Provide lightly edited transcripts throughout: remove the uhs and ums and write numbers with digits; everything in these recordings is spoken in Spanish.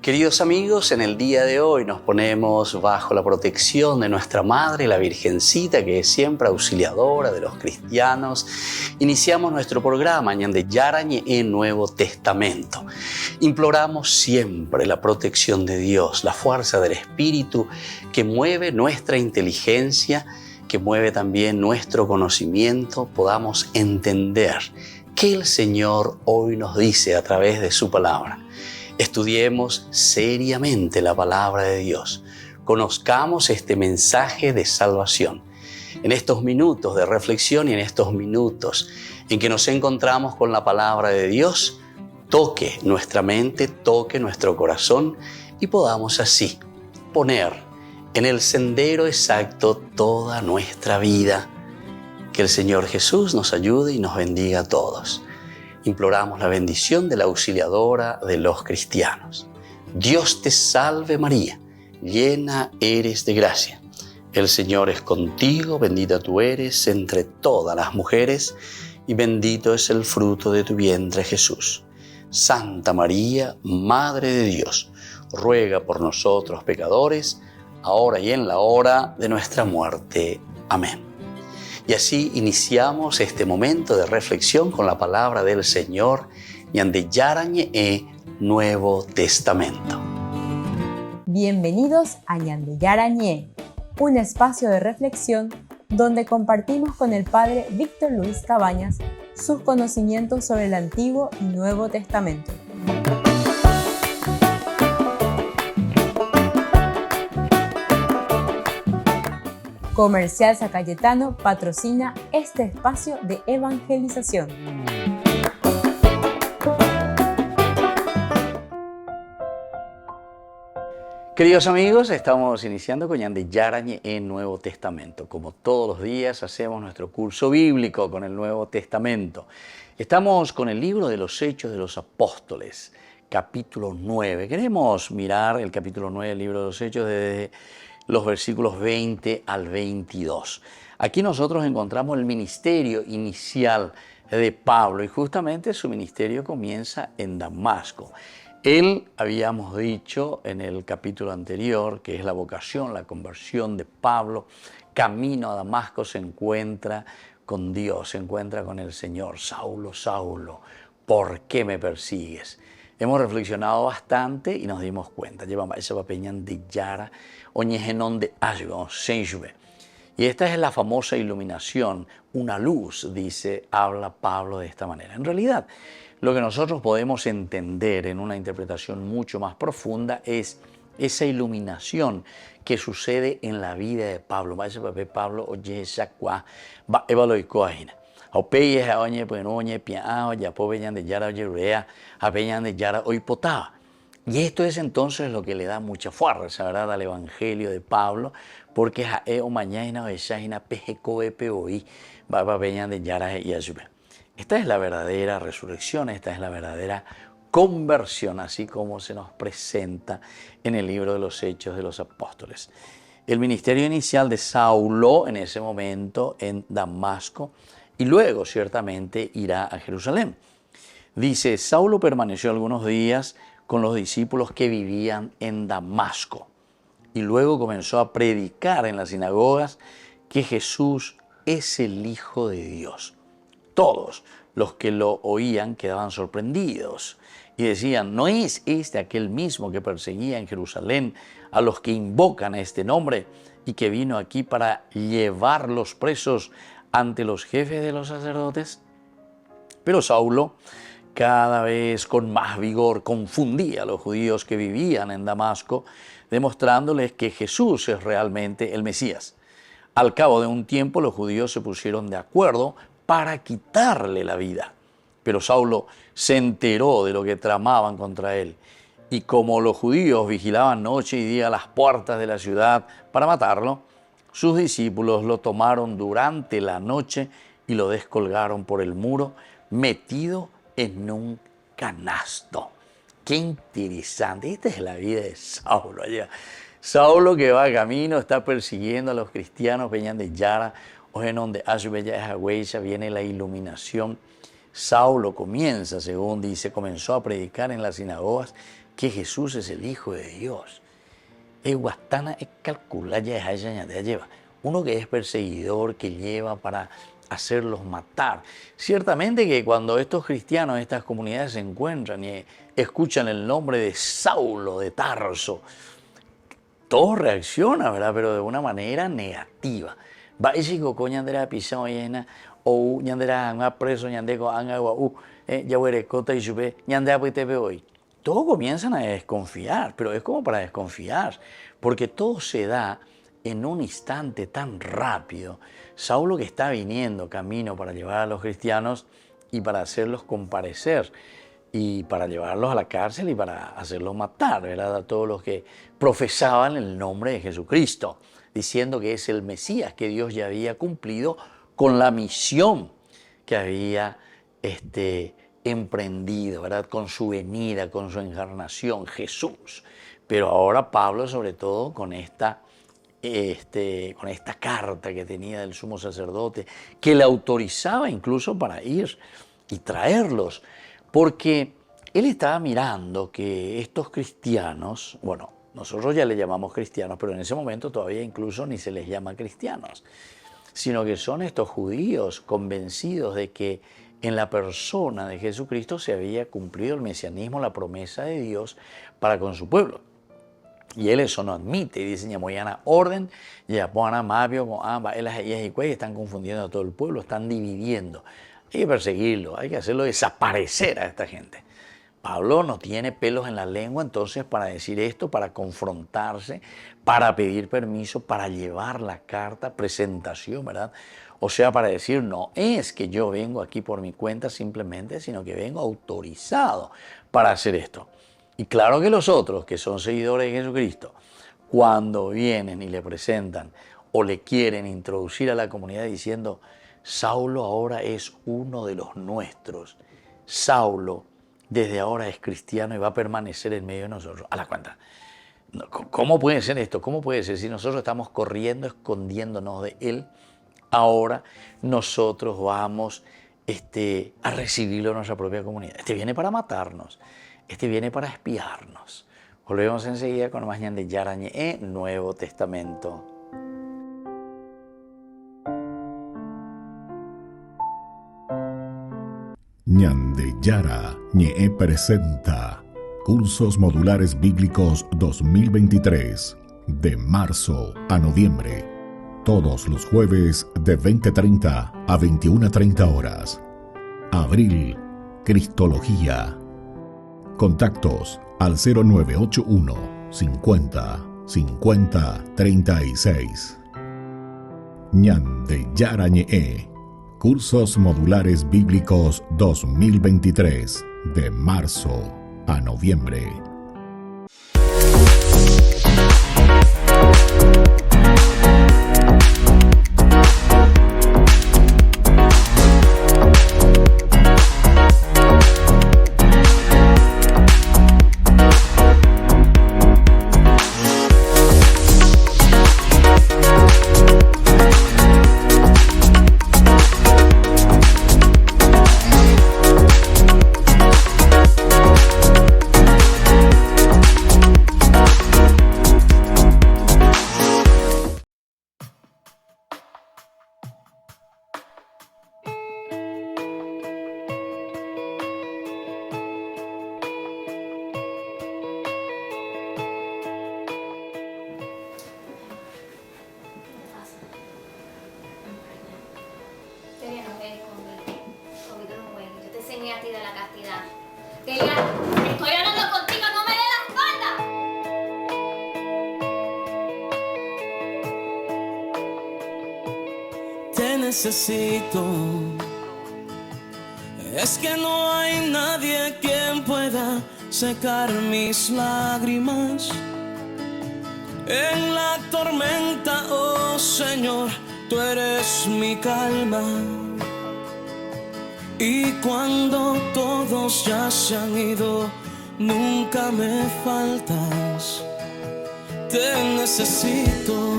Queridos amigos, en el día de hoy nos ponemos bajo la protección de nuestra Madre, la Virgencita, que es siempre auxiliadora de los cristianos. Iniciamos nuestro programa Ñande Yarañe en Nuevo Testamento. Imploramos siempre la protección de Dios, la fuerza del Espíritu que mueve nuestra inteligencia, que mueve también nuestro conocimiento, podamos entender qué el Señor hoy nos dice a través de su palabra. Estudiemos seriamente la palabra de Dios. Conozcamos este mensaje de salvación. En estos minutos de reflexión y en estos minutos en que nos encontramos con la palabra de Dios, toque nuestra mente, toque nuestro corazón y podamos así poner en el sendero exacto toda nuestra vida. Que el Señor Jesús nos ayude y nos bendiga a todos. Imploramos la bendición de la auxiliadora de los cristianos. Dios te salve María, llena eres de gracia. El Señor es contigo, bendita tú eres entre todas las mujeres y bendito es el fruto de tu vientre Jesús. Santa María, Madre de Dios, ruega por nosotros pecadores, ahora y en la hora de nuestra muerte. Amén. Y así iniciamos este momento de reflexión con la palabra del Señor, Ñande Yarañe Nuevo Testamento. Bienvenidos a Ñande Yarañe, un espacio de reflexión donde compartimos con el Padre Víctor Luis Cabañas sus conocimientos sobre el Antiguo y Nuevo Testamento. Comercial San Cayetano patrocina este espacio de evangelización. Queridos amigos, estamos iniciando con Ñande Yarañe en Nuevo Testamento. Como todos los días hacemos nuestro curso bíblico con el Nuevo Testamento. Estamos con el libro de los Hechos de los Apóstoles, capítulo 9. Queremos mirar el capítulo 9 del libro de los Hechos desde los versículos 20 al 22. Aquí nosotros encontramos el ministerio inicial de Pablo y justamente su ministerio comienza en Damasco. Él, habíamos dicho en el capítulo anterior, que es la vocación, la conversión de Pablo, camino a Damasco se encuentra con Dios, se encuentra con el Señor. Saulo, Saulo, ¿por qué me persigues? Hemos reflexionado bastante y nos dimos cuenta. Llevamos ese papeñán de Yara, oñejenón de Ashgon, Senjube. Y esta es la famosa iluminación, una luz, dice, habla Pablo de esta manera. En realidad, lo que nosotros podemos entender en una interpretación mucho más profunda es esa iluminación que sucede en la vida de Pablo. Va ese papel Pablo, oye, esa cuá, va, evaluar. Aupeyes a oñe pues oñe piao ya poveñan de yara oyerea apeñan de yara hoy potaba. Y esto es entonces lo que le da mucha fuerza, ¿verdad?, al evangelio de Pablo, porque o mañana o esa pejecoepe hoy va papeñan de yara y ayube. Esta es la verdadera resurrección, esta es la verdadera conversión, así como se nos presenta en el libro de los Hechos de los Apóstoles. El ministerio inicial de Saulo en ese momento en Damasco, y luego ciertamente irá a Jerusalén. Dice, Saulo permaneció algunos días con los discípulos que vivían en Damasco y luego comenzó a predicar en las sinagogas que Jesús es el Hijo de Dios. Todos los que lo oían quedaban sorprendidos y decían, ¿no es este aquel mismo que perseguía en Jerusalén a los que invocan a este nombre y que vino aquí para llevarlos presos ante los jefes de los sacerdotes? Pero Saulo, cada vez con más vigor, confundía a los judíos que vivían en Damasco, demostrándoles que Jesús es realmente el Mesías. Al cabo de un tiempo, los judíos se pusieron de acuerdo para quitarle la vida. Pero Saulo se enteró de lo que tramaban contra él. Y como los judíos vigilaban noche y día las puertas de la ciudad para matarlo, sus discípulos lo tomaron durante la noche y lo descolgaron por el muro, metido en un canasto. Qué interesante. Esta es la vida de Saulo allá. Saulo que va camino, está persiguiendo a los cristianos, venían de Yara, o en donde viene la iluminación. Saulo comienza, según dice, comenzó a predicar en las sinagogas que Jesús es el Hijo de Dios. Guastana es calcular ya lleva. Uno que es perseguidor, que lleva para hacerlos matar. Ciertamente que cuando estos cristianos, estas comunidades se encuentran y escuchan el nombre de Saulo de Tarso, todos reaccionan, ¿verdad? Pero de una manera negativa. Va y sigo con ñandera pisao llena o ñandera anga preso ñandeko anga ya huere cota y sube ñandera pues te veo hoy. Todos comienzan a desconfiar, pero es como para desconfiar, porque todo se da en un instante tan rápido. Saulo, que está viniendo camino para llevar a los cristianos y para hacerlos comparecer y para llevarlos a la cárcel y para hacerlos matar, ¿verdad? A todos los que profesaban el nombre de Jesucristo, diciendo que es el Mesías, que Dios ya había cumplido con la misión que había emprendido, ¿verdad? Con su venida, con su encarnación, Jesús. Pero ahora Pablo, sobre todo, con esta carta que tenía del sumo sacerdote, que le autorizaba incluso para ir y traerlos, porque él estaba mirando que estos cristianos, bueno, nosotros ya le llamamos cristianos, pero en ese momento todavía incluso ni se les llama cristianos, sino que son estos judíos convencidos de que en la persona de Jesucristo se había cumplido el mesianismo, la promesa de Dios para con su pueblo. Y él eso no admite y dice, ñamoyana orden, ya poana mabio con ambas, están confundiendo a todo el pueblo, están dividiendo. Hay que perseguirlo, hay que hacerlo desaparecer a esta gente. Pablo no tiene pelos en la lengua entonces para decir esto, para confrontarse, para pedir permiso, para llevar la carta, presentación, ¿verdad? O sea, para decir, no es que yo vengo aquí por mi cuenta simplemente, sino que vengo autorizado para hacer esto. Y claro que los otros, que son seguidores de Jesucristo, cuando vienen y le presentan o le quieren introducir a la comunidad diciendo, Saulo ahora es uno de los nuestros, Saulo desde ahora es cristiano y va a permanecer en medio de nosotros. A la cuenta, ¿cómo puede ser esto? ¿Cómo puede ser si nosotros estamos corriendo, escondiéndonos de él? Ahora nosotros vamos a recibirlo en nuestra propia comunidad. Viene para matarnos. Viene para espiarnos. Volvemos enseguida con más ñande Yarañe, Nuevo Testamento. Ñande Yara Ñe presenta Cursos Modulares Bíblicos 2023, de marzo a noviembre. Todos los jueves de 20:30 a 21:30 horas. Abril, Cristología. Contactos al 0981 50 50 36. Ñande Yarañe, Cursos Modulares Bíblicos 2023, de marzo a noviembre. Necesito, es que no hay nadie quien pueda secar mis lágrimas en la tormenta. Oh Señor, tú eres mi calma, y cuando todos ya se han ido, nunca me faltas. Te necesito,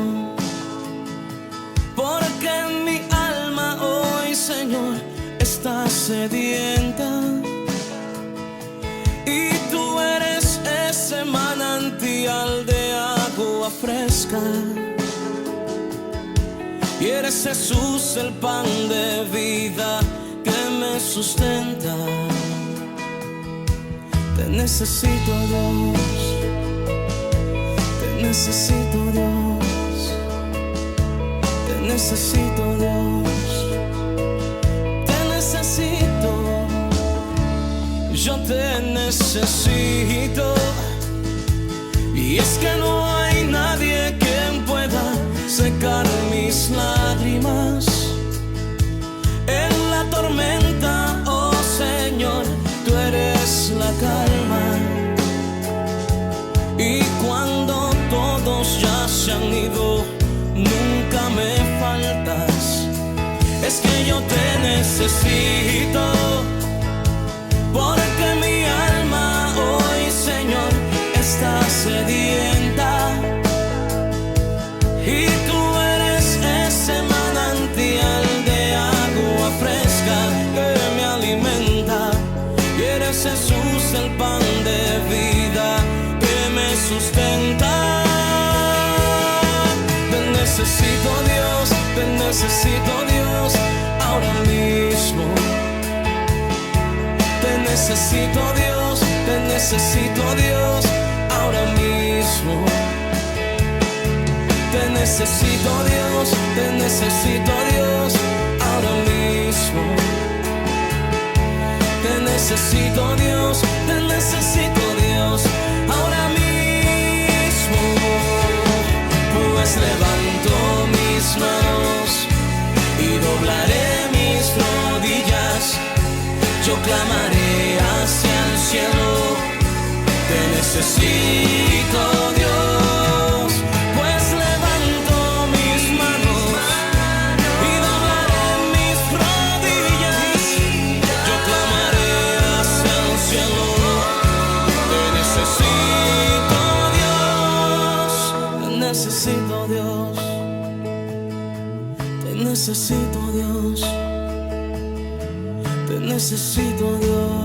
porque mi alma hoy, Señor, está sedienta, y tú eres manantial de agua fresca. Y eres Jesús el pan de vida que me sustenta. Te necesito, Dios. Te necesito, Dios. Te necesito, Dios. Te necesito. Yo te necesito. Y es que no hay nadie quien pueda secar mis lágrimas en la tormenta, oh Señor, tú eres la calma. Y cuando todos ya se han ido, nunca me faltas. Es que yo te necesito, porque mi alma hoy, Señor, está sedienta. Y tú eres ese manantial de agua fresca que me alimenta. Y eres Jesús el pan de vida que me sustenta. Te necesito, Dios, te necesito, Dios, ahora mismo. Te necesito, Dios, te necesito, Dios, ahora mismo. Te necesito, Dios, te necesito, Dios, ahora mismo. Te necesito, Dios, te necesito, Dios, ahora mismo. Pues levanto mis manos y doblaré mis rodillas. Yo clamaré hacia el cielo. Te necesito, Dios. Pues levanto mis manos y doblaré mis rodillas. Yo clamaré hacia el cielo. Te necesito, Dios. Te necesito, Dios. Te necesito, Dios. Te necesito, Dios.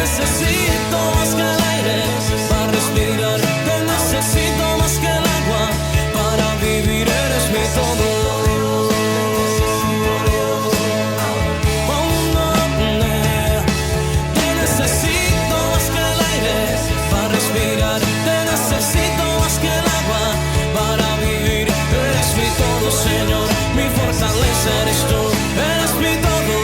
Necesito más que el aire para respirar. Te necesito más que el agua para vivir. Eres mi todo. Te necesito más que el aire para respirar. Te necesito más que el agua para vivir. Eres mi todo, Señor. Mi fortaleza eres tú. Eres mi todo.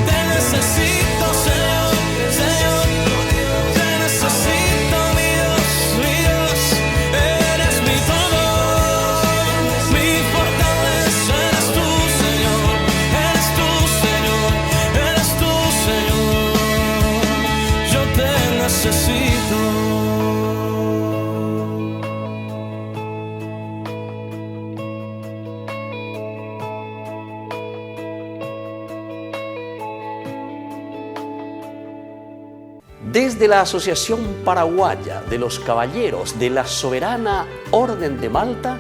Te necesito, Señor, Señor, te necesito, mi Dios, eres mi todo, mi fortaleza, eres tú, Señor, eres tú, Señor, eres tú, Señor, yo te necesito. Desde la Asociación Paraguaya de los Caballeros de la Soberana Orden de Malta,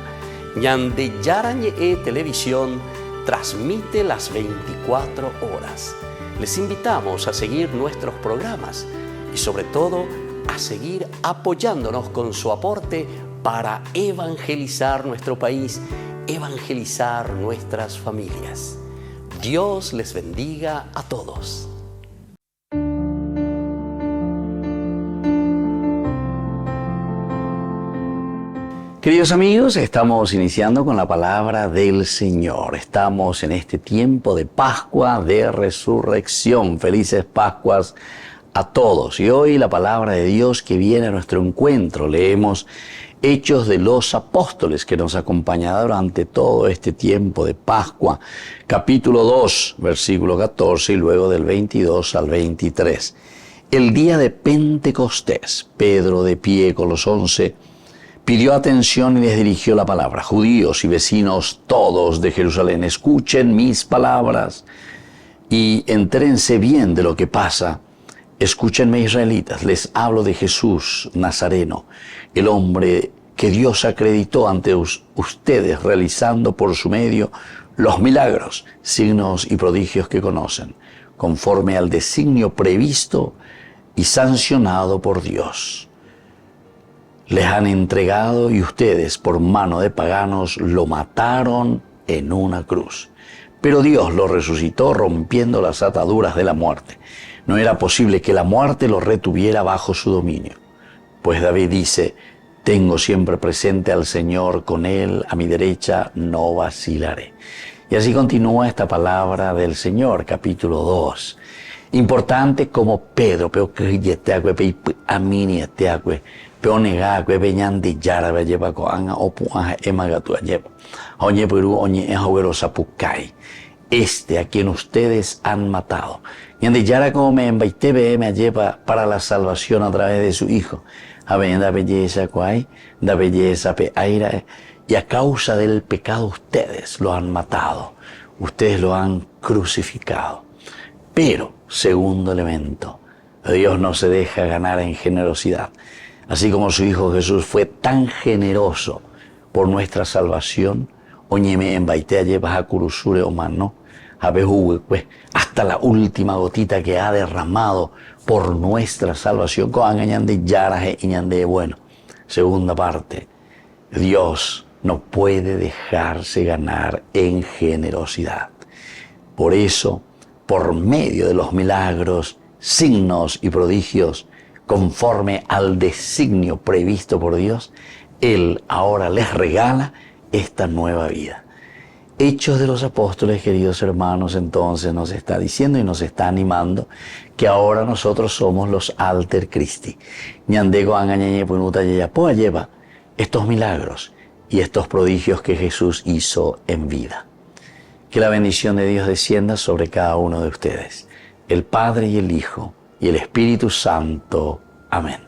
Ñande Yarañe Televisión transmite las 24 horas. Les invitamos a seguir nuestros programas y sobre todo a seguir apoyándonos con su aporte para evangelizar nuestro país, evangelizar nuestras familias. Dios les bendiga a todos. Queridos amigos, estamos iniciando con la palabra del Señor. Estamos en este tiempo de Pascua, de Resurrección. Felices Pascuas a todos. Y hoy la palabra de Dios que viene a nuestro encuentro. Leemos Hechos de los Apóstoles, que nos acompañará durante todo este tiempo de Pascua. Capítulo 2, versículo 14 y luego del 22 al 23. El día de Pentecostés, Pedro de pie con los 11, pidió atención y les dirigió la palabra. Judíos y vecinos todos de Jerusalén, escuchen mis palabras y entérense bien de lo que pasa. Escúchenme, israelitas, les hablo de Jesús Nazareno, el hombre que Dios acreditó ante ustedes, realizando por su medio los milagros, signos y prodigios que conocen, conforme al designio previsto y sancionado por Dios. Les han entregado y ustedes, por mano de paganos, lo mataron en una cruz. Pero Dios lo resucitó rompiendo las ataduras de la muerte. No era posible que la muerte lo retuviera bajo su dominio. Pues David dice, tengo siempre presente al Señor, con Él a mi derecha no vacilaré. Y así continúa esta palabra del Señor, capítulo 2. Importante como Pedro, pero creyete pe amini esteacue, pero negaque peñandi yara lleva coanga opuaja emagatua lleva. Oñe peru oñe ejaguero sapucay. A quien ustedes han matado. Ñandi yara como me embaitebe me lleva para la salvación a través de su Hijo. A ver, da belleza cuay, da belleza pe aira. Y a causa del pecado ustedes lo han matado. Ustedes lo han crucificado. Pero, segundo elemento, Dios no se deja ganar en generosidad. Así como su Hijo Jesús fue tan generoso por nuestra salvación, oñeme en baitea llevas a curusure o mano, a bejugue, pues, hasta la última gotita que ha derramado por nuestra salvación, con añande yaraje y ñande bueno. Segunda parte, Dios no puede dejarse ganar en generosidad. Por eso, por medio de los milagros, signos y prodigios, conforme al designio previsto por Dios, Él ahora les regala esta nueva vida. Hechos de los Apóstoles, queridos hermanos, entonces nos está diciendo y nos está animando que ahora nosotros somos los Alter Christi. Ñandego angañeñe punuta yeyapoa lleva estos milagros y estos prodigios que Jesús hizo en vida. Que la bendición de Dios descienda sobre cada uno de ustedes, el Padre y el Hijo y el Espíritu Santo. Amén.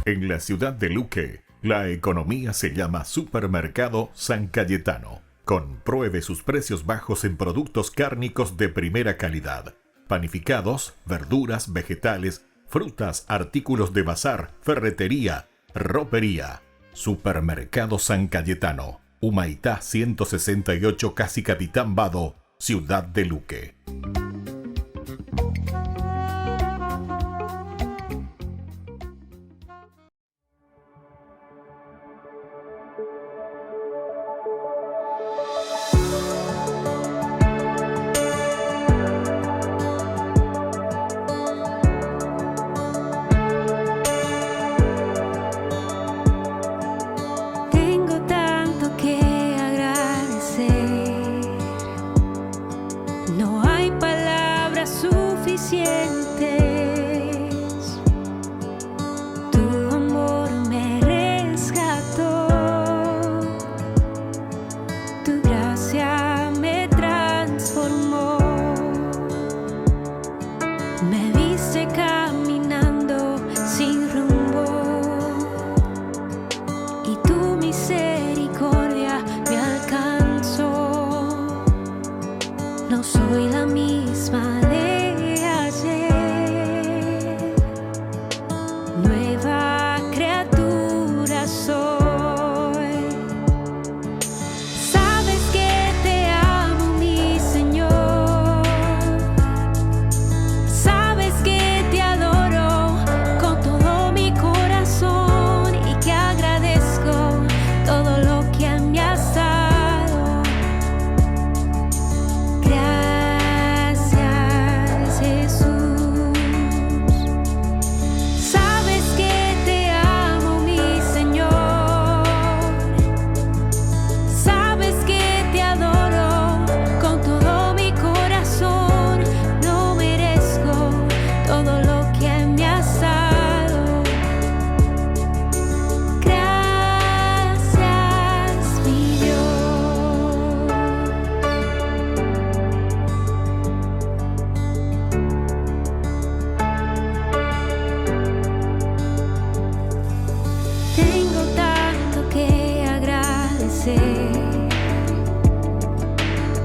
En la ciudad de Luque, la economía se llama Supermercado San Cayetano. Compruebe sus precios bajos en productos cárnicos de primera calidad. Panificados, verduras, vegetales, frutas, artículos de bazar, ferretería, ropería. Supermercado San Cayetano, Humaitá 168, Casi Capitán Vado, Ciudad de Luque.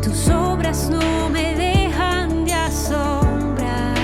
Tus obras no me dejan de asombrar.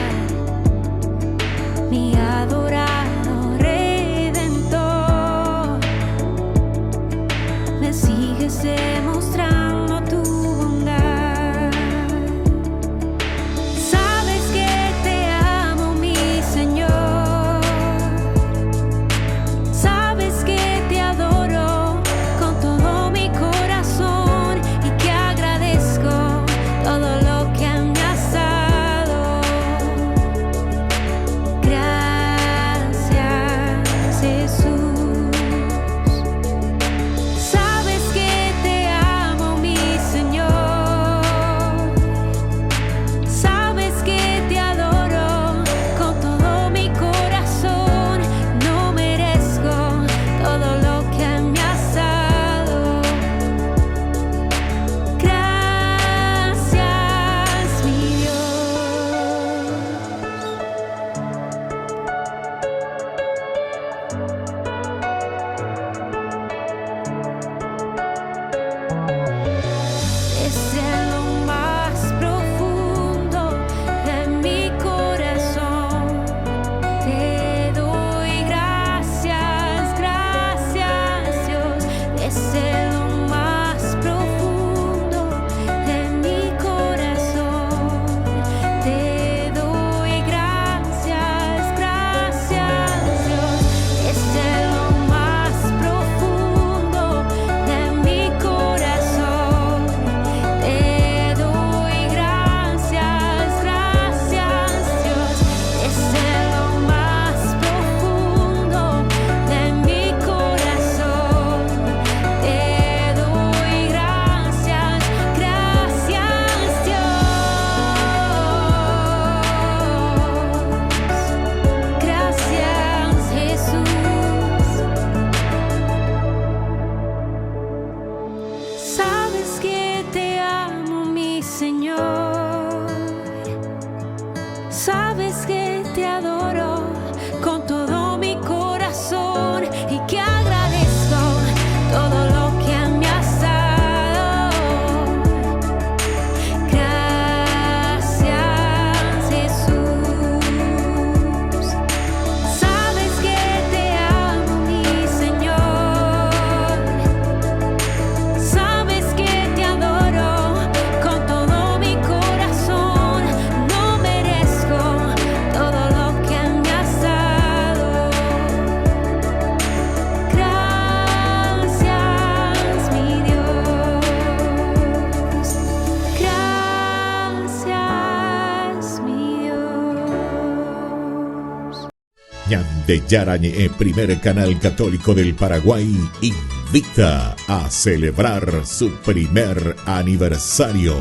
de Yarañé, primer canal católico del Paraguay, invita a celebrar su primer aniversario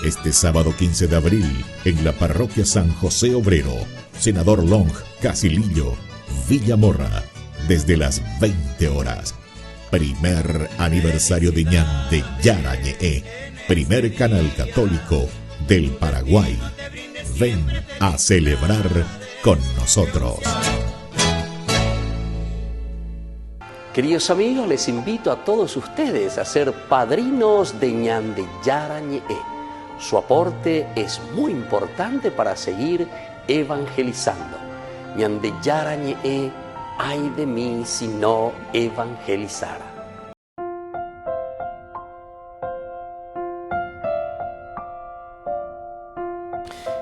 este sábado 15 de abril en la parroquia San José Obrero, Senador Long, Casilillo, Villa Morra, desde las 20 horas. Primer aniversario de Ñande Yarañé, primer canal católico del Paraguay. Ven a celebrar con nosotros. Queridos amigos, les invito a todos ustedes a ser padrinos de Ñande Yarañé. Su aporte es muy importante para seguir evangelizando. Ñande Yarañé, ay de mí si no evangelizara.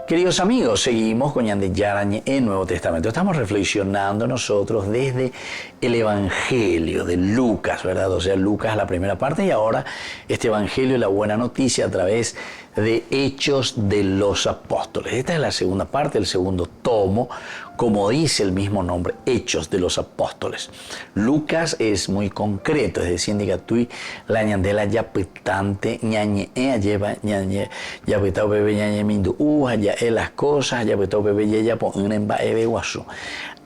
Queridos amigos, seguimos con Ñande Yarañé en Nuevo Testamento. Estamos reflexionando nosotros desde el Evangelio de Lucas, ¿verdad? O sea, Lucas la primera parte y ahora este Evangelio es la buena noticia a través de Hechos de los Apóstoles. Esta es la segunda parte, el segundo tomo, como dice el mismo nombre, Hechos de los Apóstoles. Lucas es muy concreto, es decir, indica tú la ñandela ya petante ñañe lleva ñañe ya petao bebé ñañe mindu ya las cosas ya petao bebé ya pon un embae guasu.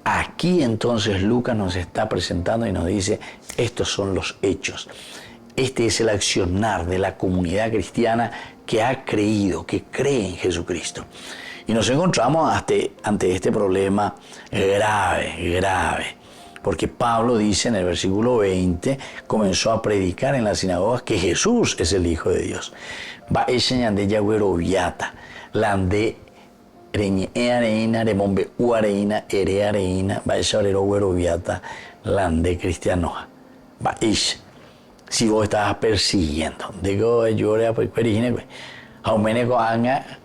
Aquí entonces Lucas nos está presentando y nos dice, estos son los hechos. Este es el accionar de la comunidad cristiana que ha creído, que cree en Jesucristo. Y nos encontramos ante este problema grave, porque Pablo dice en el versículo 20, comenzó a predicar en las sinagogas que Jesús es el Hijo de Dios. Va enseñando ya güeroviata, lande reñe areina, remombe u areina, ere areina, va esa güeroviata, lande cristianoja. Va ish. Si vos estabas persiguiendo, digo yo era pues aumeneco anga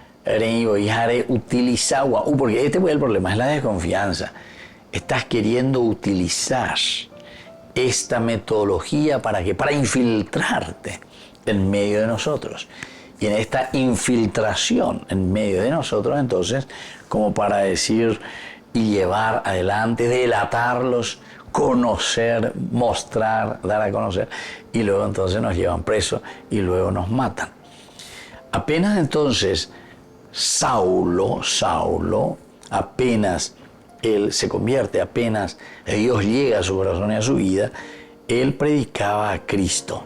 utilizar, porque este fue el problema, es la desconfianza. Estás queriendo utilizar esta metodología para infiltrarte en medio de nosotros. Y en esta infiltración en medio de nosotros, entonces, como para decir y llevar adelante, delatarlos, conocer, mostrar, dar a conocer, y luego entonces nos llevan presos y luego nos matan. Apenas entonces Saulo, apenas él se convierte, apenas Dios llega a su corazón y a su vida, él predicaba a Cristo.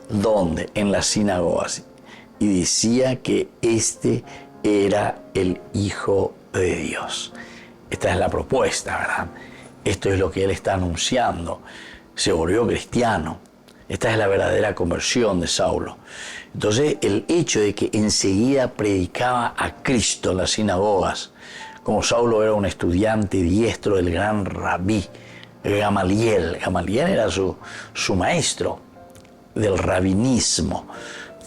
¿Dónde? En las sinagogas. Y decía que este era el Hijo de Dios. Esta es la propuesta, ¿verdad? Esto es lo que él está anunciando. Se volvió cristiano. Esta es la verdadera conversión de Saulo. Entonces, el hecho de que enseguida predicaba a Cristo en las sinagogas, como Saulo era un estudiante diestro del gran rabí Gamaliel. Gamaliel era su maestro del rabinismo.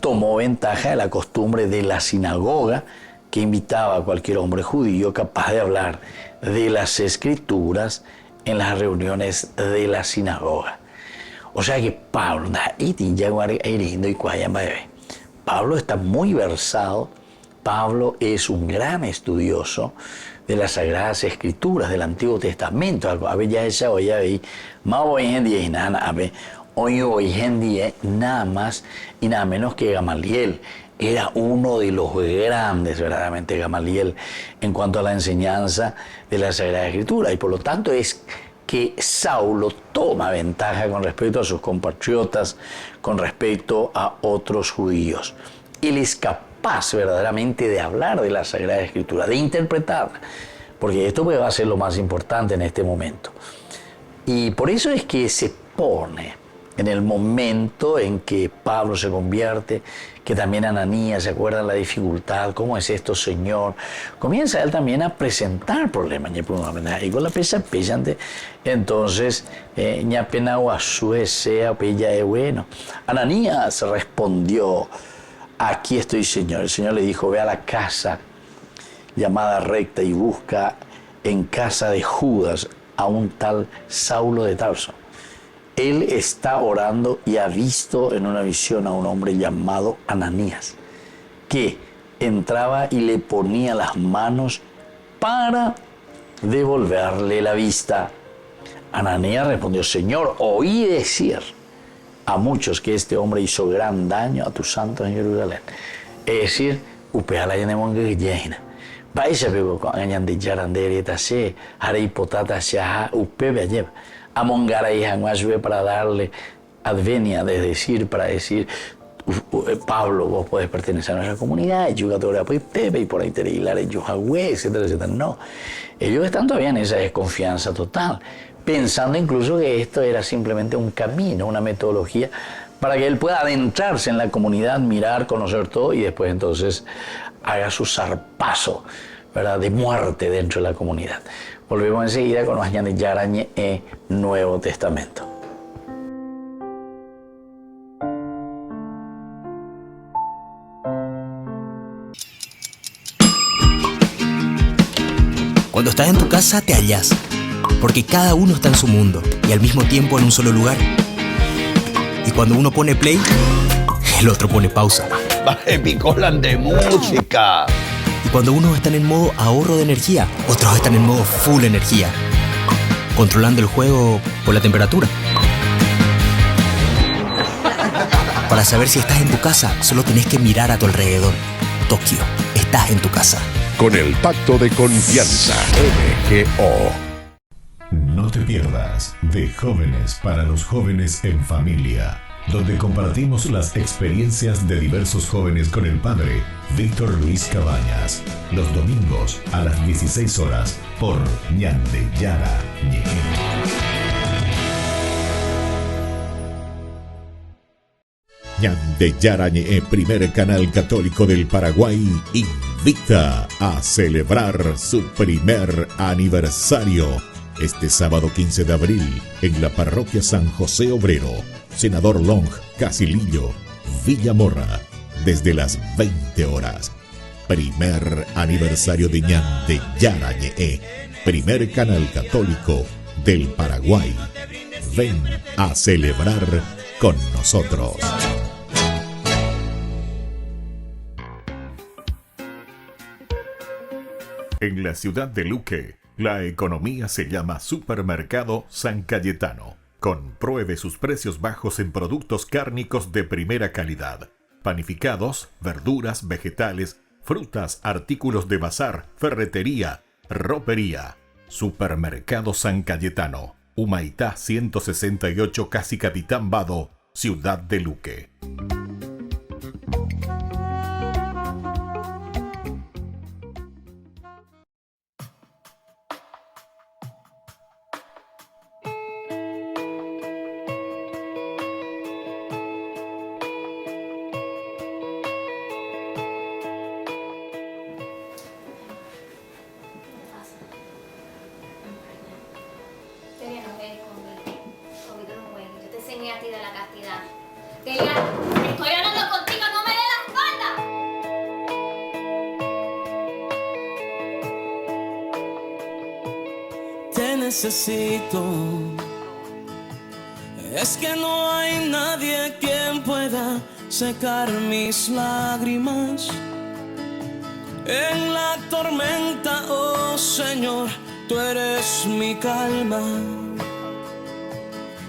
Tomó ventaja de la costumbre de la sinagoga, que invitaba a cualquier hombre judío capaz de hablar de las escrituras en las reuniones de la sinagoga. O sea que Pablo está muy versado. Pablo es un gran estudioso de las Sagradas Escrituras del Antiguo Testamento. Hoy nada más y nada menos que Gamaliel. Era uno de los grandes, verdaderamente, Gamaliel, en cuanto a la enseñanza de la Sagrada Escritura. Y por lo tanto es que Saulo toma ventaja con respecto a sus compatriotas, con respecto a otros judíos. Él es capaz verdaderamente de hablar de la Sagrada Escritura, de interpretarla, porque esto va a ser lo más importante en este momento. Y por eso es que se pone en el momento en que Pablo se convierte, que también Ananías se acuerda de la dificultad, ¿cómo es esto, Señor? Comienza él también a presentar problemas, y con la pesa pesante, entonces, ña pena guasue sea pella de bueno. Ananías respondió, aquí estoy, Señor. El Señor le dijo, ve a la casa llamada Recta y busca en casa de Judas a un tal Saulo de Tarso. Él está orando y ha visto en una visión a un hombre llamado Ananías, que entraba y le ponía las manos para devolverle la vista. Ananías respondió, Señor, oí decir a muchos que este hombre hizo gran daño a tus santos en Jerusalén. Es decir, upeala y nemonga Paisa pego con añande yarandere tase, harei potata shaha upebe ayev. Amongara y hanguasue para darle advenia, es decir, para decir, Pablo, vos podés pertenecer a nuestra comunidad, yugadora pues pepe y por ahí te hilar yuhagüe, etcétera, etcétera. No, ellos están todavía en esa desconfianza total, pensando incluso que esto era simplemente un camino, una metodología para que él pueda adentrarse en la comunidad, mirar, conocer todo y después entonces haga su zarpazo, ¿verdad?, de muerte dentro de la comunidad. Volvemos enseguida con los años de Yarañe e Nuevo Testamento. Cuando estás en tu casa te hallas, porque cada uno está en su mundo y al mismo tiempo en un solo lugar. Y cuando uno pone play, el otro pone pausa. Picolan de música. Y cuando unos están en modo ahorro de energía, otros están en modo full energía, controlando el juego por la temperatura. Para saber si estás en tu casa, solo tenés que mirar a tu alrededor. Tokio, estás en tu casa. Con el Pacto de Confianza MGO. No te pierdas de Jóvenes para los Jóvenes en Familia, donde compartimos las experiencias de diversos jóvenes con el padre Víctor Luis Cabañas, los domingos a las 16 horas por Ñande Yarañe. Ñande Yarañe, primer canal católico del Paraguay, invita a celebrar su primer aniversario este sábado 15 de abril en la parroquia San José Obrero, Senador Long, Casilillo, Villa Morra, desde las 20 horas. Primer aniversario de Ñande Yarañe, primer canal católico del Paraguay. Ven a celebrar con nosotros. En la ciudad de Luque, la economía se llama Supermercado San Cayetano. Compruebe sus precios bajos en productos cárnicos de primera calidad. Panificados, verduras, vegetales, frutas, artículos de bazar, ferretería, ropería. Supermercado San Cayetano, Humaitá 168, Casi Capitán Vado, ciudad de Luque. Necesito, es que no hay nadie quien pueda secar mis lágrimas en la tormenta. Oh Señor, tú eres mi calma,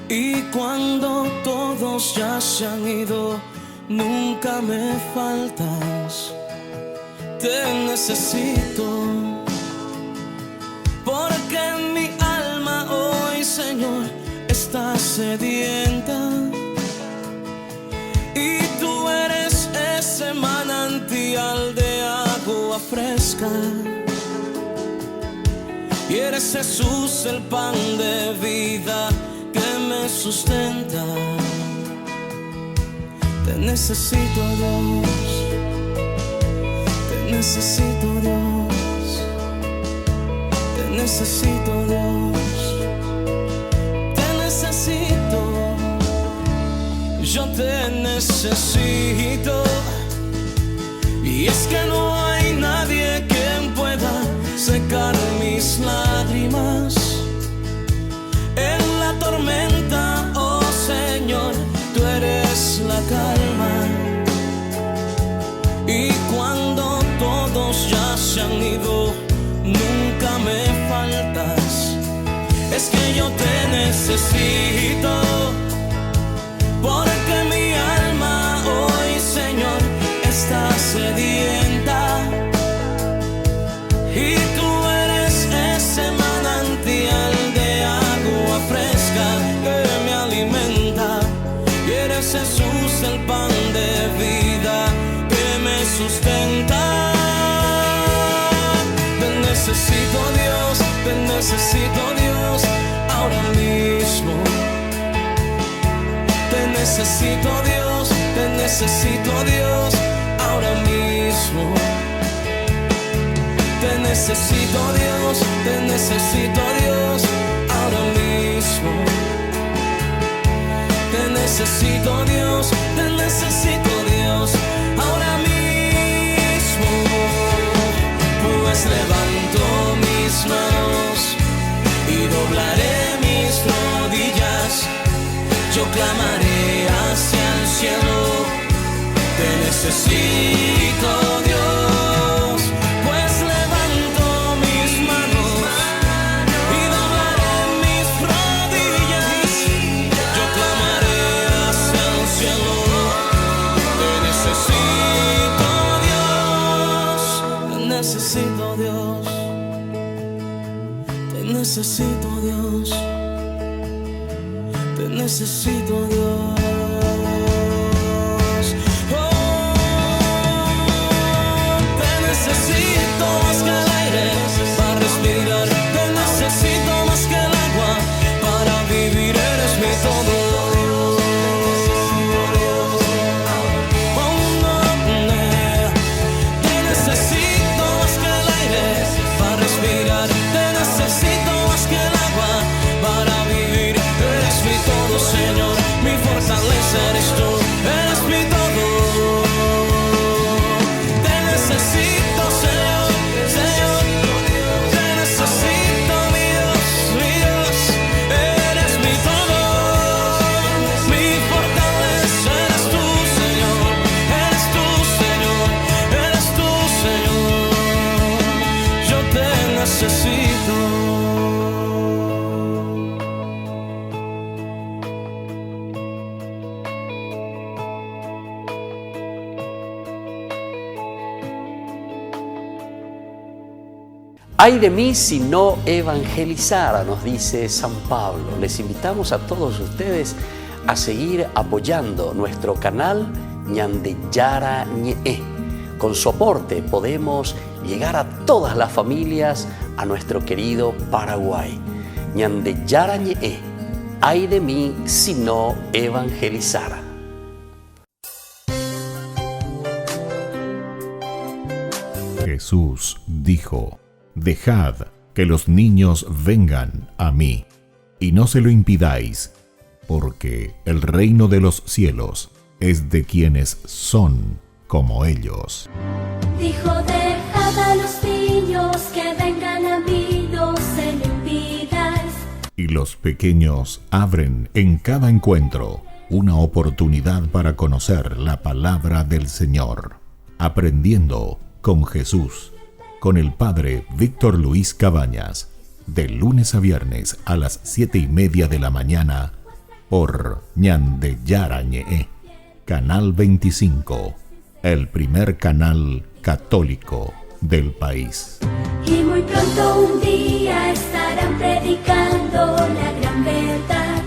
y cuando todos ya se han ido, nunca me faltas. Te necesito, porque mi alma hoy, Señor, está sedienta, y tú eres ese manantial de agua fresca, y eres Jesús el pan de vida que me sustenta. Te necesito, Dios, te necesito, Dios. Te necesito, Dios, te necesito, yo te necesito. Y es que no hay nadie quien pueda secar mis lágrimas en la tormenta. Oh Señor, tú eres la calma, y cuando todos ya se han ido, nunca me faltas. Es es que yo te necesito, porque mi alma hoy, Señor, está sedienta. Y tú eres ese manantial de agua fresca que me alimenta. Y eres Jesús, el pan de vida que me sustenta. Te necesito, Dios, te necesito, Dios, ahora mismo. Te necesito, Dios, te necesito, Dios, ahora mismo. Te necesito, Dios, te necesito, Dios, ahora mismo. Te necesito, Dios, te necesito, Dios, ahora mismo. Pues levanto mis manos y doblaré mis rodillas. Yo clamaré hacia el cielo. Te necesito, Dios. Pues levanto mis manos y doblaré mis rodillas. Yo clamaré hacia el cielo. Te necesito, Dios. Te necesito, Dios. Te necesito, Dios. Te necesito, Dios. Necesito más que el aire para respirar. Te necesito más que el agua para vivir. Eres mi todo. Te necesito más que el aire para respirar. Te necesito más que el agua para vivir. Eres mi todo, Señor. Mi fortaleza eres tú. Eres mi todo. Necesito, Señor, Señor, te necesito, mi Dios, eres mi todo, mi fortaleza, eres tú, Señor, eres tú, Señor, eres tú, Señor, yo te necesito. Ay de mí si no evangelizara, nos dice San Pablo. Les invitamos a todos ustedes a seguir apoyando nuestro canal Ñande Yara Ñe. Con su aporte podemos llegar a todas las familias a nuestro querido Paraguay. Ñande Yara Ñe. Ay de mí si no evangelizara. Jesús dijo: Dejad que los niños vengan a mí, y no se lo impidáis, porque el reino de los cielos es de quienes son como ellos. Dijo: dejad a los niños que vengan a mí, no se lo impidáis. Y los pequeños abren en cada encuentro una oportunidad para conocer la palabra del Señor, aprendiendo con Jesús, con el Padre Víctor Luis Cabañas, de lunes a viernes a las 7:30 de la mañana, por Ñande Yara Ñe, Canal 25, el primer canal católico del país. Y muy pronto un día estarán predicando la gran verdad,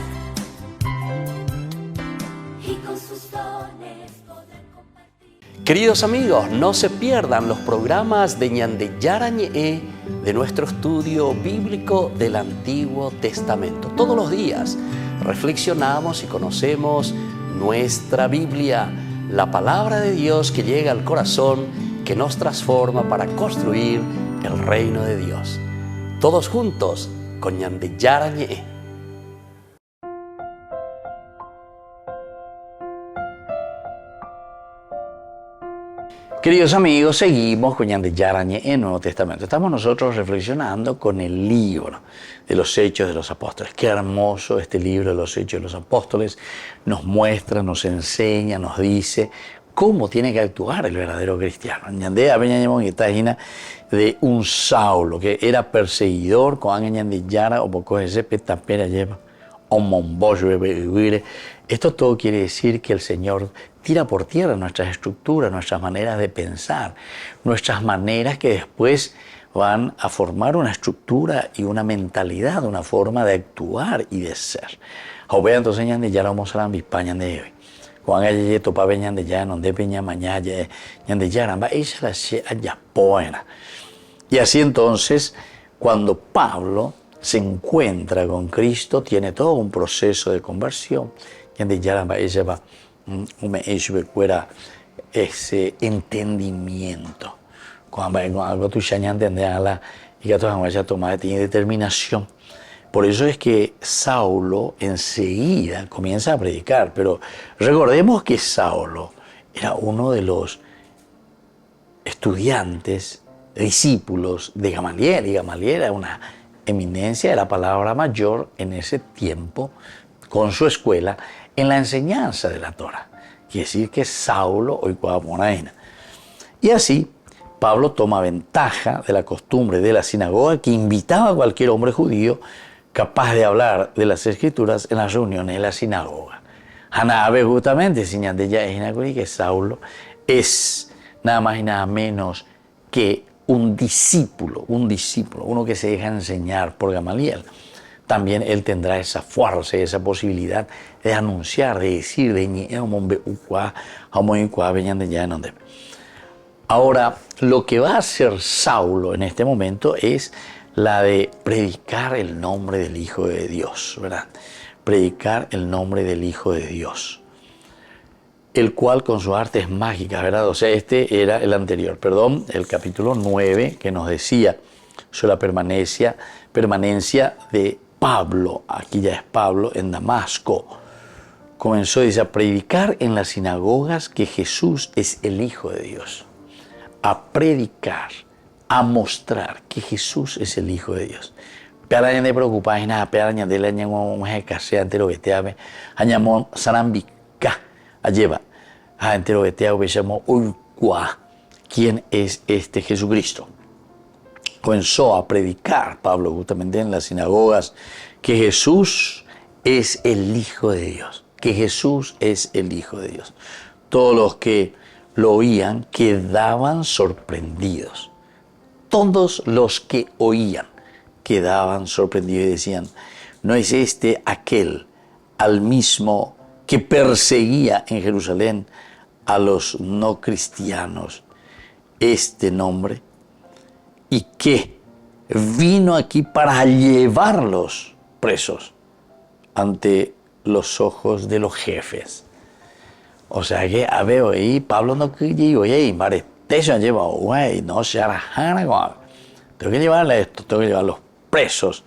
y con sus dones podrán compartir. Queridos amigos, no se pierdan los programas de Ñande Yara Ñe, de nuestro estudio bíblico del Antiguo Testamento. Todos los días reflexionamos y conocemos nuestra Biblia, la palabra de Dios que llega al corazón, que nos transforma para construir el reino de Dios. Todos juntos con Ñande Yara Ñe. Queridos amigos, seguimos con Ñande Yara Ñe en Nuevo Testamento. Estamos nosotros reflexionando con el libro de los Hechos de los Apóstoles. Qué hermoso este libro de los Hechos de los Apóstoles. Nos muestra, nos enseña, nos dice cómo tiene que actuar el verdadero cristiano. Ñandé abeñañemón y tajina de un Saulo que era perseguidor con de Yara o poco ese petapera lleva o mombollo bebé. Esto todo quiere decir que el Señor tira por tierra nuestras estructuras, nuestras maneras de pensar, nuestras maneras que después van a formar una estructura y una mentalidad, una forma de actuar y de ser. Ahora entonces ñande Yara vamos a la España de hoy. Cuando hay topa veñan de ya, donde peña mañana, ñande Yara, va ella la se allá poena. Y así entonces, cuando Pablo se encuentra con Cristo, tiene todo un proceso de conversión. Ñande Yara va ella va ese entendimiento. Cuando algo tú ya entiendes y que tú vayas a tomar tiene determinación. Por eso es que Saulo enseguida comienza a predicar, pero recordemos que Saulo era uno de los estudiantes, discípulos de Gamaliel, y Gamaliel era una eminencia de la palabra mayor en ese tiempo, con su escuela, en la enseñanza de la Torá. Quiere decir que Saulo hoy cuamonaina. Y así, Pablo toma ventaja de la costumbre de la sinagoga que invitaba a cualquier hombre judío capaz de hablar de las Escrituras en las reuniones de la sinagoga. Hanabe justamente señala de ella que Saulo es nada más y nada menos que un discípulo, uno que se deja enseñar por Gamaliel. También él tendrá esa fuerza y esa posibilidad de anunciar, de decir, Ahora, lo que va a hacer Saulo en este momento es la de predicar el nombre del Hijo de Dios, ¿verdad? Predicar el nombre del Hijo de Dios, el cual con sus artes mágicas, ¿verdad? O sea, este era el anterior, el capítulo 9, que nos decía sobre la permanencia de Pablo, aquí ya es Pablo, en Damasco. Comenzó, dice, a predicar en las sinagogas que Jesús es el Hijo de Dios. A predicar, a mostrar que Jesús es el Hijo de Dios. Pearaña de preocupadas nada, pearaña de la ñamo casea entero que te ave, añamón sarambica, lleva, a entero que te ave, llamó Ulqua. ¿Quién es este Jesucristo? Comenzó a predicar Pablo justamente en las sinagogas que Jesús es el Hijo de Dios, que Jesús es el Hijo de Dios. Todos los que lo oían quedaban sorprendidos. Todos los que oían quedaban sorprendidos y decían, ¿no es este aquel al mismo que perseguía en Jerusalén a los no cristianos este nombre? Y que vino aquí para llevarlos presos ante los ojos de los jefes. O sea que veo ahí, Pablo no dijo, hey, mare, te se han llevado, güey, no se arrajana con. Tengo que llevarle esto, tengo que llevarlos presos.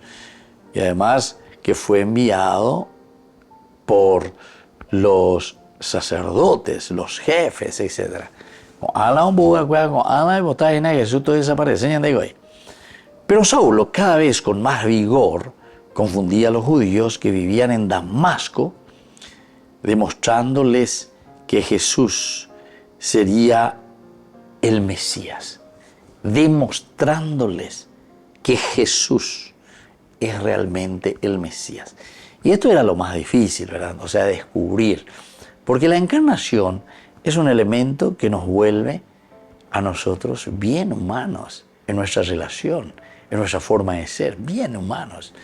Y además que fue enviado por los sacerdotes, los jefes, etc. Jesús todo desaparece. Pero Saulo, cada vez con más vigor, confundía a los judíos que vivían en Damasco, demostrándoles que Jesús sería el Mesías, demostrándoles que Jesús es realmente el Mesías. Y esto era lo más difícil, ¿verdad? O sea, descubrir. Porque la encarnación es un elemento que nos vuelve a nosotros bien humanos en nuestra relación, en nuestra forma de ser, bien humanos.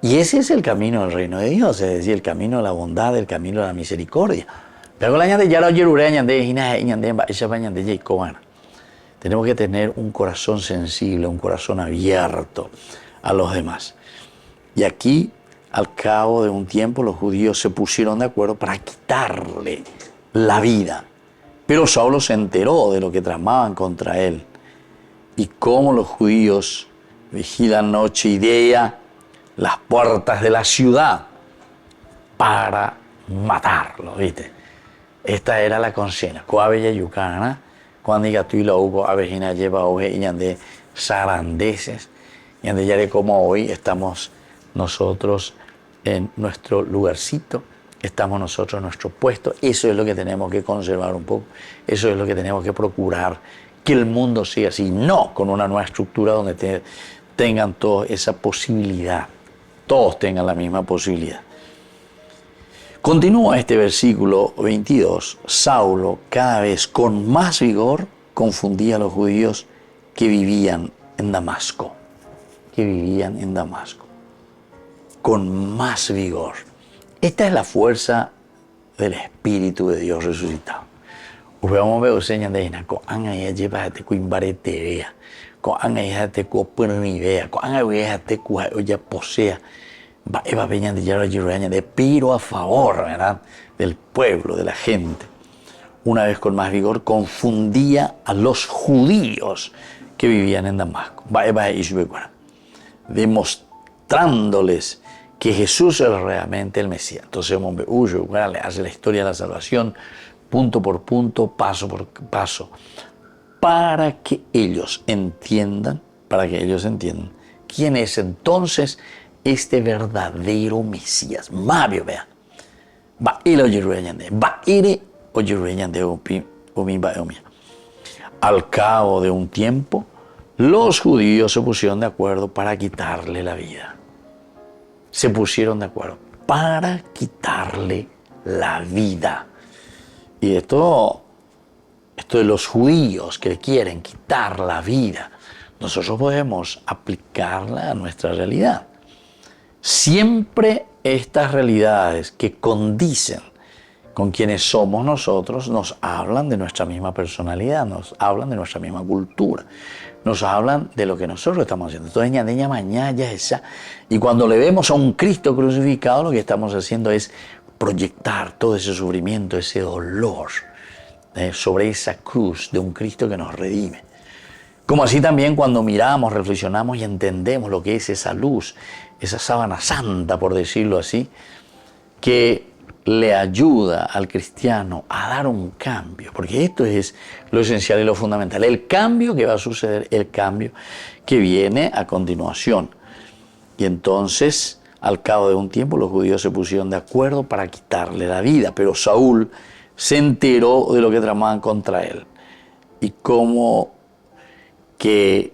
Y ese es el camino del reino de Dios, es decir, el camino de la bondad, el camino de la misericordia. Pero la de Yara tenemos que tener un corazón sensible, un corazón abierto a los demás. Y aquí, al cabo de un tiempo, los judíos se pusieron de acuerdo para quitarle la vida. Pero Saulo se enteró de lo que tramaban contra él y cómo los judíos vigilan noche y día las puertas de la ciudad para matarlo, ¿viste? Esta era la consigna. Coabella yucana, cuando diga tú y la hubo, abejina lleva oje y de sarandeses, y de ya de como hoy estamos nosotros en nuestro lugarcito, estamos nosotros en nuestro puesto. Eso es lo que tenemos que conservar un poco. Eso es lo que tenemos que procurar, que el mundo siga así, no con una nueva estructura donde tengan todos esa posibilidad, todos tengan la misma posibilidad. Continúa este versículo 22. Saulo, cada vez con más vigor, confundía a los judíos que vivían en Damasco. Con más vigor. Esta es la fuerza del Espíritu de Dios resucitado. Vamos a ver señas de ina, con anga ya lleva este cuimbarete vea, con anga ya te copero ni vea, con anga ya te ya posea. Va veñan de Yara de pero a favor, ¿verdad?, del pueblo, de la gente. Una vez con más vigor confundía a los judíos que vivían en Damasco, demostrándoles que Jesús era realmente el Mesías. Entonces, le hace la historia de la salvación punto por punto, paso por paso, para que ellos entiendan quién es entonces este verdadero Mesías. Mabio, vea. Va ir Al cabo de un tiempo, los judíos se pusieron de acuerdo para quitarle la vida. Se pusieron de acuerdo para quitarle la vida. Y esto de los judíos que quieren quitar la vida, nosotros podemos aplicarla a nuestra realidad. Siempre estas realidades que condicen con quienes somos nosotros nos hablan de nuestra misma personalidad, nos hablan de nuestra misma cultura, nos hablan de lo que nosotros estamos haciendo. Entonces, y cuando le vemos a un Cristo crucificado, lo que estamos haciendo es proyectar todo ese sufrimiento, ese dolor sobre esa cruz de un Cristo que nos redime. Como así también cuando miramos, reflexionamos y entendemos lo que es esa luz, esa sábana santa, por decirlo así, que le ayuda al cristiano a dar un cambio, porque esto es lo esencial y lo fundamental, el cambio que va a suceder, el cambio que viene a continuación. Y entonces, al cabo de un tiempo, los judíos se pusieron de acuerdo para quitarle la vida, pero Saúl se enteró de lo que tramaban contra él y cómo que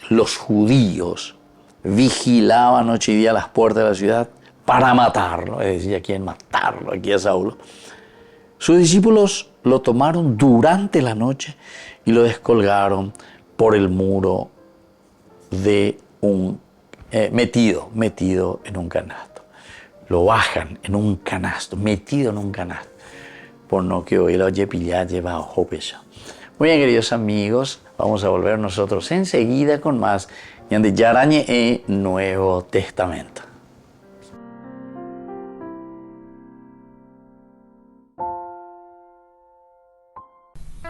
los judíos vigilaban noche y día las puertas de la ciudad para matarlo, es decir, a quién matarlo, aquí a Saulo. Sus discípulos lo tomaron durante la noche y lo descolgaron por el muro de metido en un canasto. Lo bajan en un canasto, metido en un canasto, por no que hoy lo pillar lleva ojo pesa. Muy bien, queridos amigos, vamos a volver nosotros enseguida con más de Yarañe e Nuevo Testamento.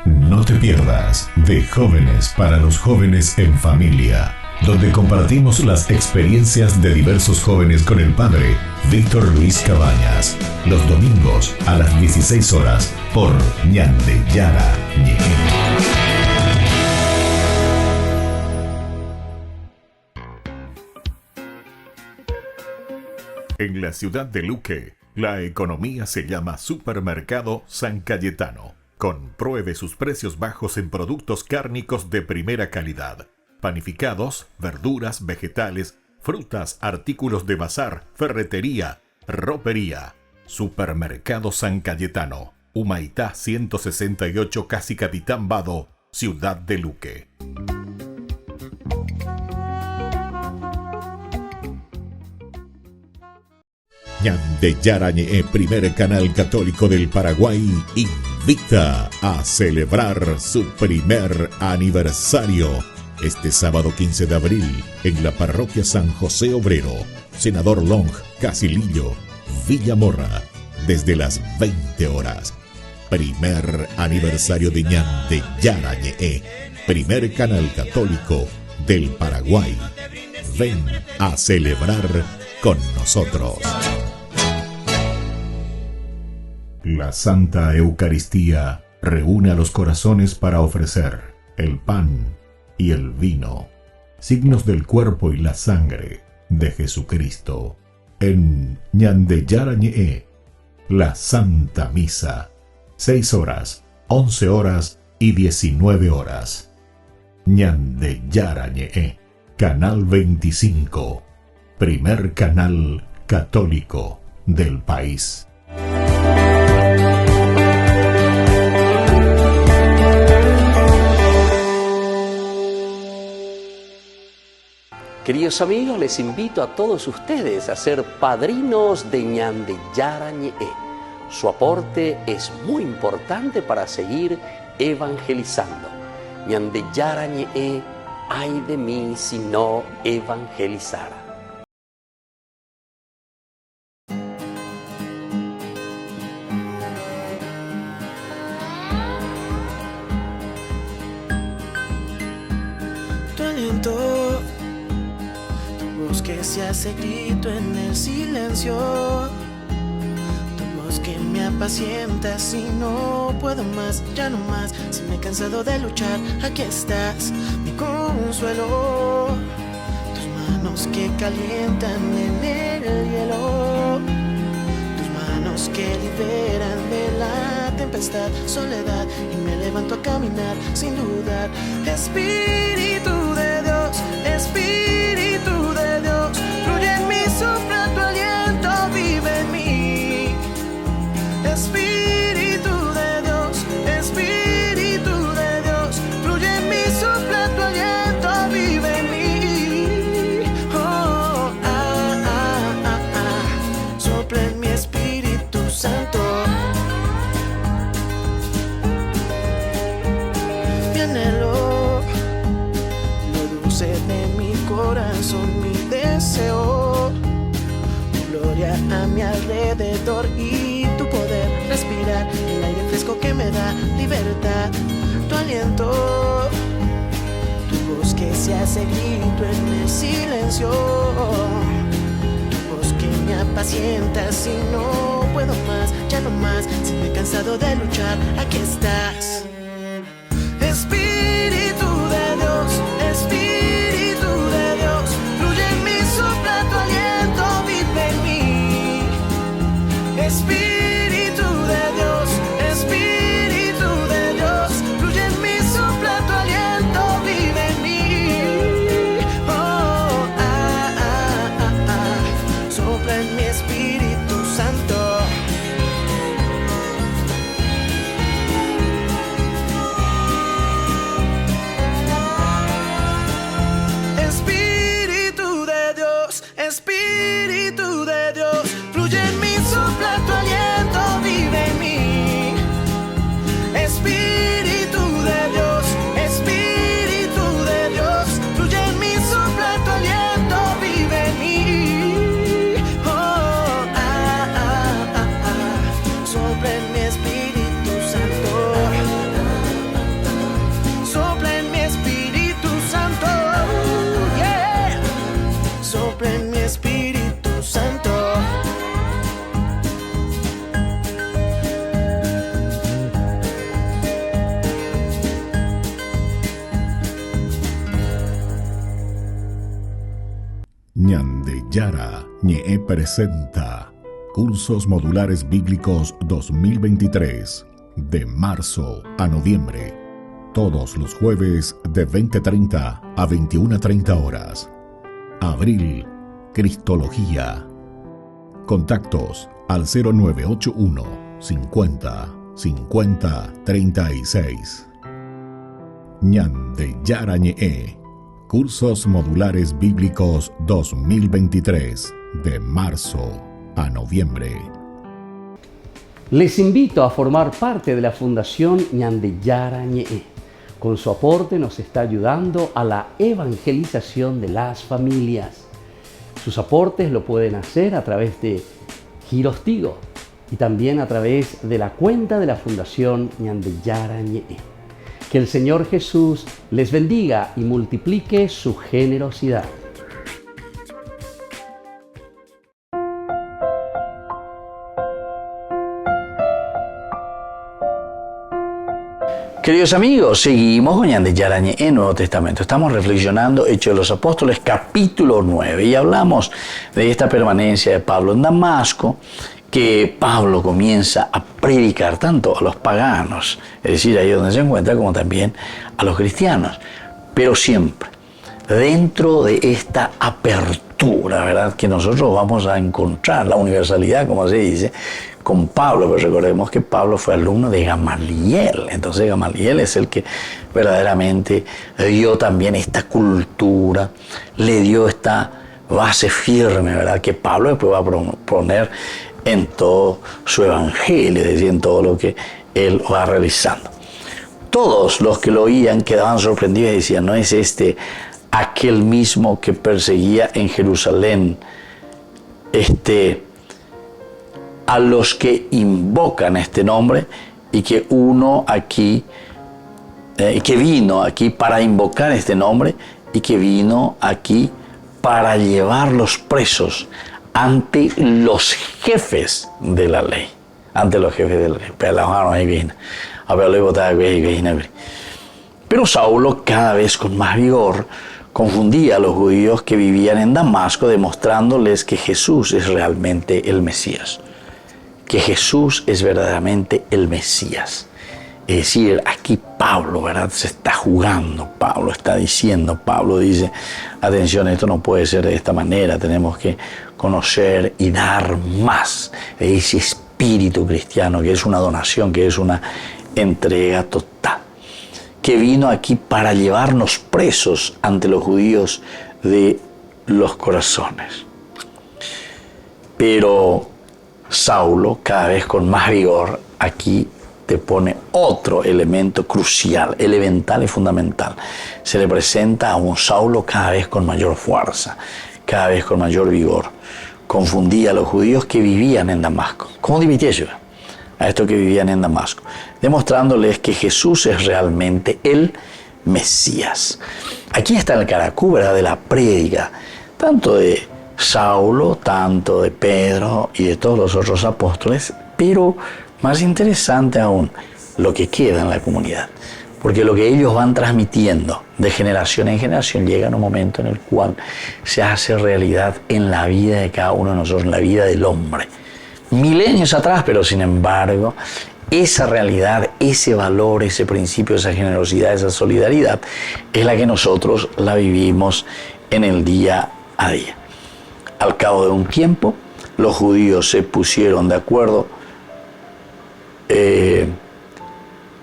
No te pierdas de Jóvenes para los Jóvenes en Familia, donde compartimos las experiencias de diversos jóvenes con el padre Víctor Luis Cabañas, los domingos a las 16 horas por Ñande Yara Ñe. En la ciudad de Luque, la economía se llama Supermercado San Cayetano. Compruebe sus precios bajos en productos cárnicos de primera calidad. Panificados, verduras, vegetales, frutas, artículos de bazar, ferretería, ropería. Supermercado San Cayetano, Humaitá 168, Casi Capitán Vado, Ciudad de Luque. Ñande Yarañe, primer canal católico del Paraguay, invita a celebrar su primer aniversario este sábado 15 de abril en la parroquia San José Obrero, Senador Long, Casilillo, Villa Morra, desde las 20 horas. Primer aniversario de Ñande Yarañe, primer canal católico del Paraguay. Ven a celebrar con nosotros. La Santa Eucaristía reúne a los corazones para ofrecer el pan y el vino, signos del cuerpo y la sangre de Jesucristo. En Ñande Yarañe, la Santa Misa. 6 horas, 11 horas y 19 horas. Ñande Yarañe, Canal 25, primer canal católico del país. Queridos amigos, les invito a todos ustedes a ser padrinos de Ñande Yarañe. Su aporte es muy importante para seguir evangelizando. Ñande Yarañe, ay de mí si no evangelizara. Tu aliento, tu voz que se hace grito en el silencio, tu voz que me apacienta si no puedo más, ya no más, si me he cansado de luchar, aquí estás, mi consuelo, tus manos que calientan en el hielo, tus manos que liberan de la tempestad, soledad, y me levanto a caminar sin dudar. Espíritu de Dios, Espíritu de Dios, fluye en mí, sopla tu aliento, vive en mí. Espíritu de Dios, Espíritu de Dios, fluye en mí, sopla tu aliento, vive en mí. Oh, sopla en mi Espíritu Santo. Mi anhelo, lo dulce de mi corazón, mi deseo, tu gloria a mi alrededor y tu poder respirar, el aire fresco que me da libertad, tu aliento, tu voz que se hace grito en el silencio, tu voz que me apacienta si no puedo más, ya no más, si me he cansado de luchar, aquí estás. Espíritu de Dios, Espíritu de Dios, fluye en mí, sopla tu aliento, vive en mí. Espíritu de Dios, Espíritu de Dios, fluye en mí, sopla tu aliento, vive en mí. Oh, sopla en mi Espíritu Santo. Espíritu de Dios, Espíritu de Dios, fluye en mí, sopla tu aliento, vive en mí. Espíritu de Dios, Espíritu de Dios, fluye en mí, sopla tu aliento, vive en mí. Oh, sopla en mi Espíritu Santo. Sopla en mi Espíritu Santo. Yeah. Sopla en mi Espíritu Santo. Ñande Yara Ñe presenta Cursos Modulares Bíblicos 2023, de marzo a noviembre, todos los jueves de 20:30 a 21:30 horas. Abril, Cristología. Contactos al 0981 50 50 36. Ñande Yara Ñe, Cursos Modulares Bíblicos 2023, de marzo a noviembre. Les invito a formar parte de la Fundación Ñande Yarañe. Con su aporte nos está ayudando a la evangelización de las familias. Sus aportes lo pueden hacer a través de Giros Tigo y también a través de la cuenta de la Fundación Ñande Yarañe. Que el Señor Jesús les bendiga y multiplique su generosidad. Queridos amigos, seguimos con Ñande Yarañe en Nuevo Testamento. Estamos reflexionando Hechos de los Apóstoles, capítulo 9, y hablamos de esta permanencia de Pablo en Damasco que Pablo comienza a predicar tanto a los paganos, es decir, ahí donde se encuentra, como también a los cristianos, pero siempre dentro de esta apertura, ¿verdad?, que nosotros vamos a encontrar, la universalidad, como se dice, con Pablo. Pero recordemos que Pablo fue alumno de Gamaliel, entonces Gamaliel es el que verdaderamente dio también esta cultura, le dio esta base firme, ¿verdad?, que Pablo después va a poner en todo su evangelio, es decir, en todo lo que él va realizando. Todos los que lo oían quedaban sorprendidos y decían: ¿no es este aquel mismo que perseguía en Jerusalén a los que invocan este nombre, y que que vino aquí para invocar este nombre, y que vino aquí para llevarlos presos ante los jefes de la ley? Ante los jefes de la ley. Pero Saulo, cada vez con más vigor, confundía a los judíos que vivían en Damasco, demostrándoles que Jesús es realmente el Mesías. Que Jesús es verdaderamente el Mesías. Es decir, aquí Pablo, ¿verdad?, se está jugando. Pablo está diciendo, Pablo dice: atención, esto no puede ser de esta manera, tenemos que conocer y dar más de ese espíritu cristiano, que es una donación, que es una entrega total, que vino aquí para llevarnos presos ante los judíos de los corazones. Pero Saulo, cada vez con más vigor, aquí te pone otro elemento crucial, elemental y fundamental. Se le presenta a un Saulo cada vez con mayor fuerza, cada vez con mayor vigor. Confundía a los judíos que vivían en Damasco. ¿Cómo dividía a estos que vivían en Damasco? Demostrándoles que Jesús es realmente el Mesías. Aquí está el caracú, ¿verdad?, de la prédica, tanto de Saulo, tanto de Pedro y de todos los otros apóstoles, pero más interesante aún, lo que queda en la comunidad. Porque lo que ellos van transmitiendo de generación en generación llega en un momento en el cual se hace realidad en la vida de cada uno de nosotros, en la vida del hombre. Milenios atrás, pero sin embargo, esa realidad, ese valor, ese principio, esa generosidad, esa solidaridad, es la que nosotros la vivimos en el día a día. Al cabo de un tiempo, los judíos se pusieron de acuerdo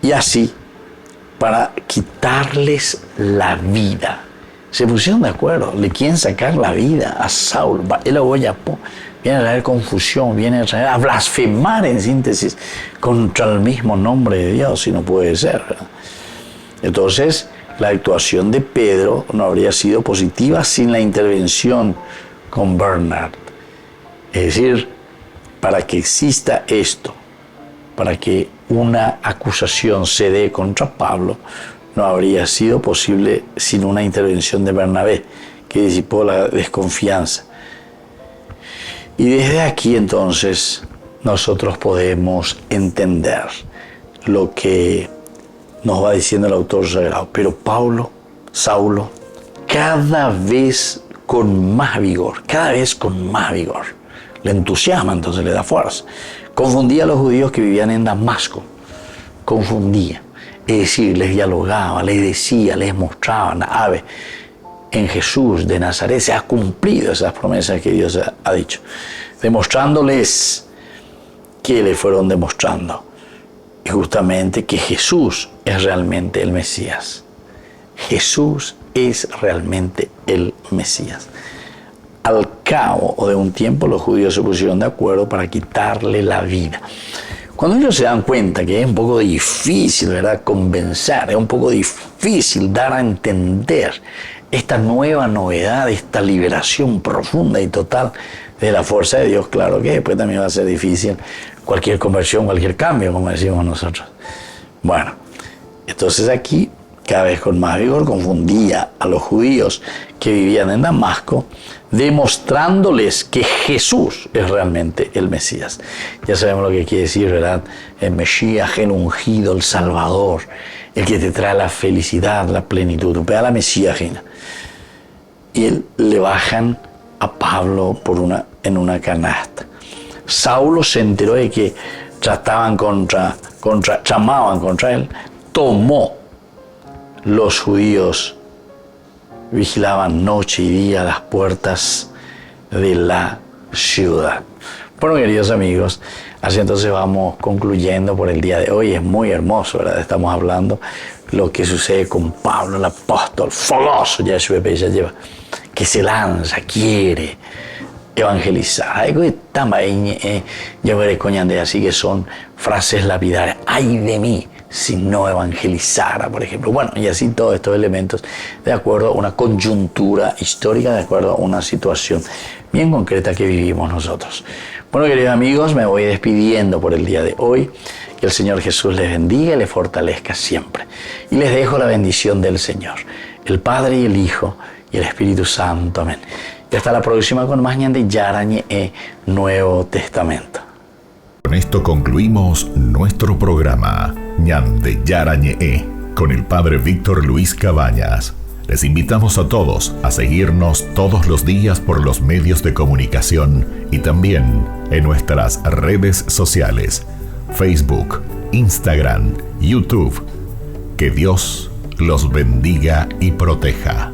y así, para quitarles la vida. Se pusieron de acuerdo, le quieren sacar la vida a Saulo. Él viene a traer confusión, viene a traer a blasfemar, en síntesis, contra el mismo nombre de Dios, y no puede ser, ¿verdad? Entonces, la actuación de Pedro no habría sido positiva sin la intervención con Bernard. Es decir, para que exista esto, para que una acusación se dé contra Pablo, no habría sido posible sin una intervención de Bernabé, que disipó la desconfianza. Y desde aquí entonces nosotros podemos entender lo que nos va diciendo el autor sagrado. Pero Saulo, cada vez con más vigor, le entusiasma, entonces le da fuerza. Confundía a los judíos que vivían en Damasco, confundía, es decir, les dialogaba, les decía, les mostraba: en Jesús de Nazaret se ha cumplido esas promesas que Dios ha dicho, demostrándoles que le fueron demostrando, y justamente que Jesús es realmente el Mesías. Jesús es realmente el Mesías. Al cabo de un tiempo, los judíos se pusieron de acuerdo para quitarle la vida. Cuando ellos se dan cuenta que es un poco difícil, ¿verdad?, convencer, es un poco difícil dar a entender esta nueva novedad, esta liberación profunda y total de la fuerza de Dios, claro que después también va a ser difícil cualquier conversión, cualquier cambio, como decimos nosotros. Bueno, entonces aquí, cada vez con más vigor, confundía a los judíos que vivían en Damasco, demostrándoles que Jesús es realmente el Mesías. Ya sabemos lo que quiere decir, ¿verdad? El Mesías, el ungido, el Salvador, el que te trae la felicidad, la plenitud. Pega la Mesías. Y le bajan a Pablo en una canasta. Saulo se enteró de que tramaban contra él, tomó. Los judíos vigilaban noche y día las puertas de la ciudad. Bueno, queridos amigos, así entonces vamos concluyendo por el día de hoy. Es muy hermoso, ¿verdad? Estamos hablando lo que sucede con Pablo, el apóstol fogoso, ya lleva, que se lanza, quiere evangelizar. Algo que también yo veré coñande, así que son frases lapidarias. Ay de mí si no evangelizara, por ejemplo. Bueno, y así todos estos elementos de acuerdo a una coyuntura histórica, de acuerdo a una situación bien concreta que vivimos nosotros. Bueno, queridos amigos, me voy despidiendo por el día de hoy. Que el Señor Jesús les bendiga y les fortalezca siempre. Y les dejo la bendición del Señor, el Padre y el Hijo y el Espíritu Santo. Amén. Y hasta la próxima con más ñande Yarañe Nuevo Testamento. Con esto concluimos nuestro programa Ñande Yarañe con el Padre Víctor Luis Cabañas. Les invitamos a todos a seguirnos todos los días por los medios de comunicación y también en nuestras redes sociales, Facebook, Instagram, YouTube. Que Dios los bendiga y proteja.